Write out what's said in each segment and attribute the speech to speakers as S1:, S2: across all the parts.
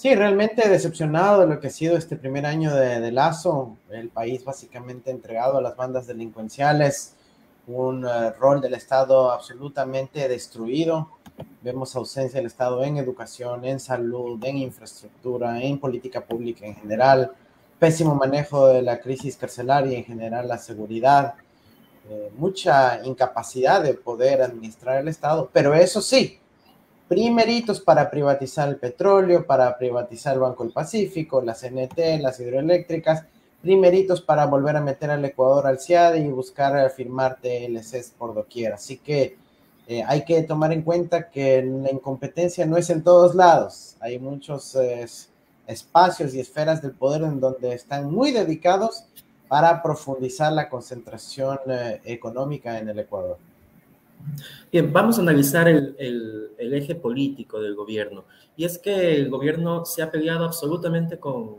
S1: Sí, realmente decepcionado de lo que ha sido este primer año de Lazo, el país básicamente entregado a las bandas delincuenciales, un rol del Estado absolutamente destruido. Vemos ausencia del Estado en educación, en salud, en infraestructura, en política pública en general, pésimo manejo de la crisis carcelaria, en general la seguridad, mucha incapacidad de poder administrar el Estado, pero eso sí, primeritos para privatizar el petróleo, para privatizar el Banco del Pacífico, la CNT, las hidroeléctricas, primeritos para volver a meter al Ecuador al CIADE y buscar firmar TLCs por doquier. Así que hay que tomar en cuenta que la incompetencia no es en todos lados. Hay muchos espacios y esferas del poder en donde están muy dedicados para profundizar la concentración económica en el Ecuador.
S2: Bien, vamos a analizar el eje político del gobierno. Y es que el gobierno se ha peleado absolutamente con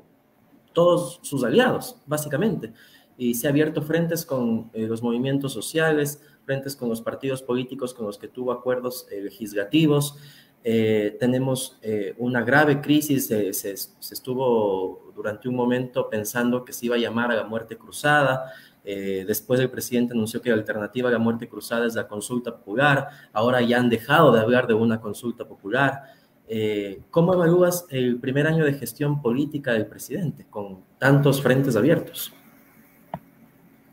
S2: todos sus aliados, básicamente. Y se ha abierto frentes con los movimientos sociales, frentes con los partidos políticos con los que tuvo acuerdos legislativos. Tenemos una grave crisis, se estuvo durante un momento pensando que se iba a llamar a la muerte cruzada. Después el presidente anunció que la alternativa a la muerte cruzada es la consulta popular. Ahora ya han dejado de hablar de una consulta popular. ¿Cómo evalúas el primer año de gestión política del presidente con tantos frentes abiertos?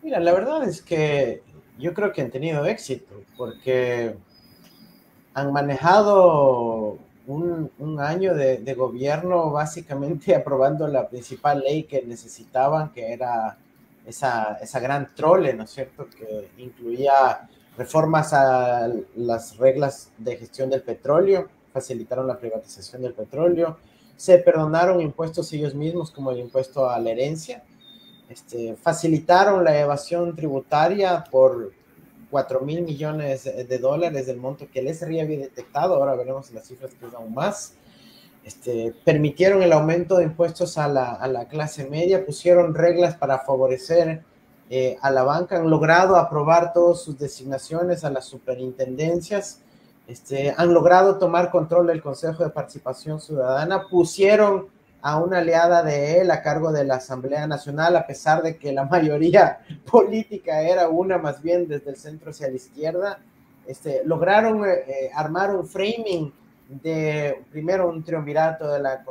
S1: Mira, la verdad es que yo creo que han tenido éxito porque han manejado un año de gobierno básicamente aprobando la principal ley que necesitaban, que era esa gran trole, ¿no es cierto?, que incluía reformas a las reglas de gestión del petróleo, facilitaron la privatización del petróleo, se perdonaron impuestos ellos mismos como el impuesto a la herencia, facilitaron la evasión tributaria por 4.000 millones de dólares del monto que el SRI había detectado, ahora veremos las cifras que es aún más. Permitieron el aumento de impuestos a la clase media, pusieron reglas para favorecer a la banca, han logrado aprobar todas sus designaciones a las superintendencias, han logrado tomar control del Consejo de Participación Ciudadana, pusieron a una aliada de él a cargo de la Asamblea Nacional, a pesar de que la mayoría política era una más bien desde el centro hacia la izquierda. Lograron armar un framing de primero un triunvirato de la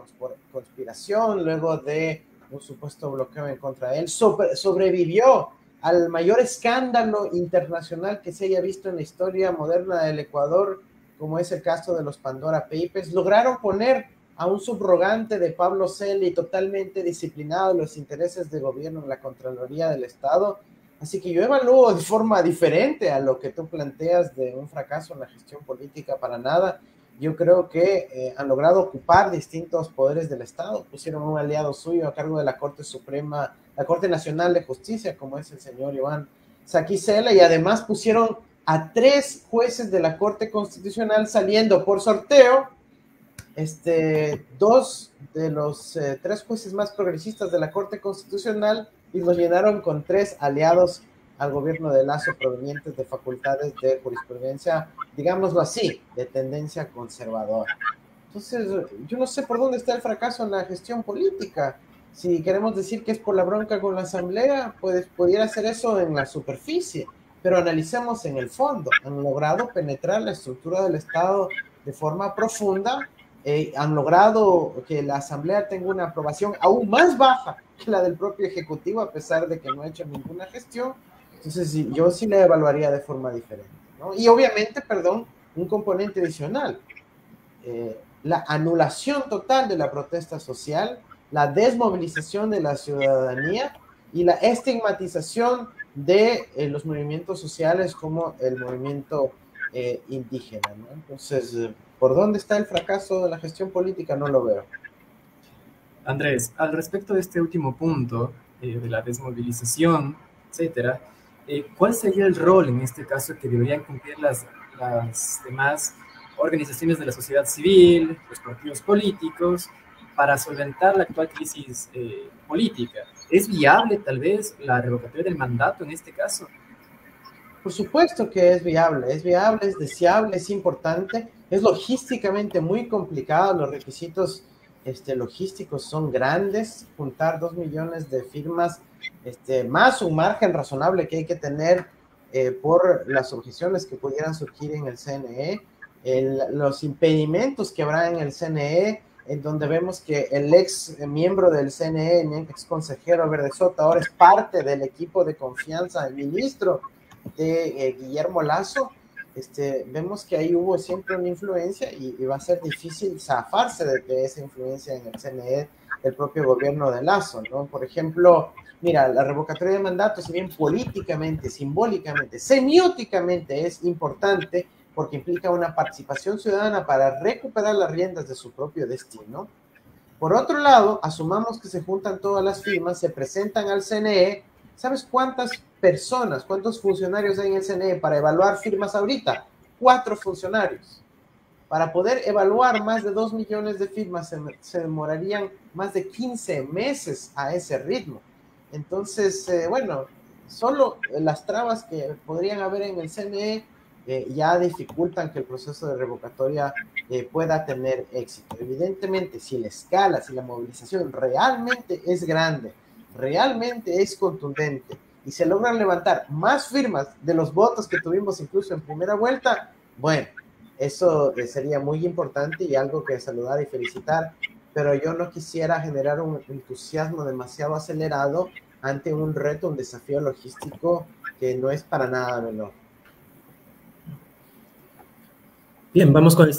S1: conspiración, luego de un supuesto bloqueo en contra de él. Sobrevivió al mayor escándalo internacional que se haya visto en la historia moderna del Ecuador, como es el caso de los Pandora Papers. Lograron poner a un subrogante de Pablo Celi totalmente disciplinado en los intereses de gobierno en la Contraloría del Estado. Así que yo evalúo de forma diferente a lo que tú planteas de un fracaso en la gestión política para nada. Yo creo que han logrado ocupar distintos poderes del Estado, pusieron un aliado suyo a cargo de la Corte Suprema, la Corte Nacional de Justicia, como es el señor Iván Saquicela, y además pusieron a 3 jueces de la Corte Constitucional saliendo por sorteo. 2 de los 3 jueces más progresistas de la Corte Constitucional, y los llenaron con 3 aliados al gobierno de Lazo provenientes de facultades de jurisprudencia, digámoslo así, de tendencia conservadora. Entonces, yo no sé por dónde está el fracaso en la gestión política. Si queremos decir que es por la bronca con la Asamblea, pues pudiera ser eso en la superficie, pero analicemos en el fondo. Han logrado penetrar la estructura del Estado de forma profunda, han logrado que la Asamblea tenga una aprobación aún más baja que la del propio Ejecutivo, a pesar de que no ha hecho ninguna gestión. Entonces, yo sí la evaluaría de forma diferente, ¿no? Y obviamente, perdón, un componente adicional, la anulación total de la protesta social, la desmovilización de la ciudadanía y la estigmatización de los movimientos sociales como el movimiento indígena, ¿no? Entonces, ¿por dónde está el fracaso de la gestión política? No lo veo.
S3: Andrés, al respecto de este último punto, de la desmovilización, etcétera, ¿cuál sería el rol en este caso que deberían cumplir las demás organizaciones de la sociedad civil, los partidos políticos, para solventar la actual crisis política? ¿Es viable tal vez la revocatoria del mandato en este caso?
S1: Por supuesto que es viable, es deseable, es importante, es logísticamente muy complicado. Los requisitos logísticos son grandes. Juntar 2 millones de firmas, más un margen razonable que hay que tener por las objeciones que pudieran surgir en el CNE, los impedimentos que habrá en el CNE, en donde vemos que el ex miembro del CNE, el ex consejero Verde Soto, ahora es parte del equipo de confianza del ministro de Guillermo Lasso. Vemos que ahí hubo siempre una influencia y va a ser difícil zafarse de esa influencia en el CNE del propio gobierno de Lasso, ¿no? Por ejemplo, mira, la revocatoria de mandato, si bien políticamente, simbólicamente, semióticamente es importante, porque implica una participación ciudadana para recuperar las riendas de su propio destino. Por otro lado, asumamos que se juntan todas las firmas, se presentan al CNE. ¿Sabes cuántas personas, cuántos funcionarios hay en el CNE para evaluar firmas ahorita? 4 funcionarios. Para poder evaluar más de 2 millones de firmas se demorarían más de 15 meses a ese ritmo. Entonces, bueno, solo las trabas que podrían haber en el CNE ya dificultan que el proceso de revocatoria pueda tener éxito. Evidentemente, si la escala, si la movilización realmente es grande, realmente es contundente y se logran levantar más firmas de los votos que tuvimos incluso en primera vuelta, bueno, eso sería muy importante y algo que saludar y felicitar, pero yo no quisiera generar un entusiasmo demasiado acelerado ante un reto, un desafío logístico que no es para nada menor.
S2: Bien, vamos con el siguiente.